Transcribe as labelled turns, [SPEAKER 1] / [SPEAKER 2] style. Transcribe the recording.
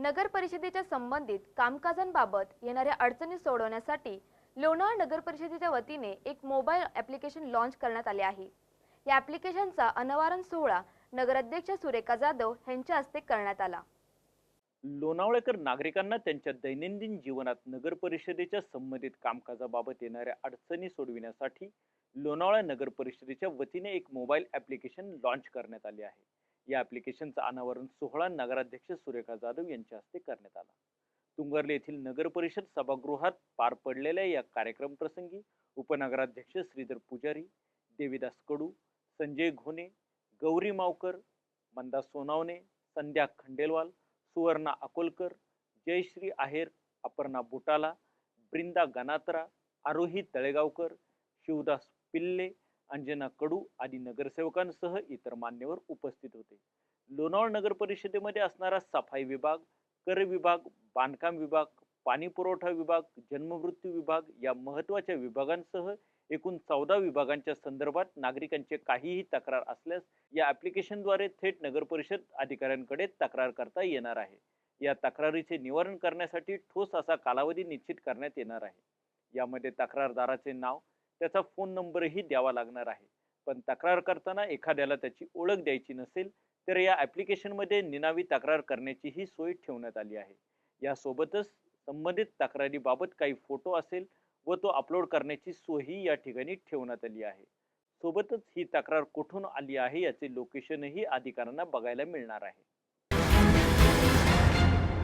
[SPEAKER 1] नगर परिषदेच्या संबंधित कामकाजांबाबत येणाऱ्या अडचणी सोडवण्यासाठी लोणावळा नगर परिषदेच्या वतीने एक मोबाईल ॲप्लिकेशन लॉन्च करण्यात आले आहे। या ॲप्लिकेशनचा अनावरण सोहळा नगराध्यक्ष सुरेखा जाधव यांच्या हस्ते करण्यात आला।
[SPEAKER 2] लोणावळेकर नागरिकांना त्यांच्या दैनंदिन जीवनात नगर परिषदेच्या संबंधित कामकाजाबाबत येणाऱ्या अडचणी सोडविण्यासाठी लोणावळा नगर परिषदेच्या वतीने एक मोबाईल ॲप्लिकेशन लॉन्च करण्यात आले आहे। या ॲप्लिकेशनचा अनावरण सोहळा नगराध्यक्ष सुरेखा जाधव यांच्या हस्ते करण्यात आला। तुंगर्ले येथील नगर परिषद सभागृहात पार पडलेल्या या कार्यक्रम प्रसंगी उपनगराध्यक्ष श्रीधर पुजारी, देवीदास कडू, संजय घोणे, गौरी मावकर, मंदा सोनावणे, संध्या खंडेलवाल, सुवर्णा अकोलकर, जयश्री आहेर, अपर्णा बुटाला, ब्रिंदा गनात्रा, आरोही तळेगावकर, शिवदास पिल्ले, अंजना कडू आदी नगरसेवकांसह इतर मान्यवर उपस्थित होते। लोणावळा नगर परिषदेमध्ये असणारा सफाई विभाग, कर विभाग, बांधकाम विभाग, पाणी पुरवठा विभाग, जन्ममृत्यू विभाग या महत्त्वाच्या विभागांसह एकूण 14 विभागांच्या संदर्भात नागरिकांचे काहीही तक्रार असल्यास या ॲप्लिकेशनद्वारे थेट नगर परिषद अधिकाऱ्यांकडे तक्रार करता येणार आहे। या तक्रारीचे निवारण करण्यासाठी ठोस असा कालावधी निश्चित करण्यात येणार आहे। यामध्ये तक्रारदाराचे नाव, त्याचा फोन नंबरही द्यावा लागणार आहे। पण तक्रार करताना एखाद्याला त्याची ओळख द्यायची नसेल तर या ॲप्लिकेशनमध्ये निनावी तक्रार करण्याचीही सोय ठेवण्यात आली आहे। यासोबतच संबंधित तक्रारीबाबत काही फोटो असेल व तो अपलोड करण्याची सोयही या ठिकाणी ठेवण्यात आली आहे। सोबतच ही तक्रार कुठून आली आहे याचे लोकेशनही अधिकाऱ्यांना बघायला मिळणार आहे।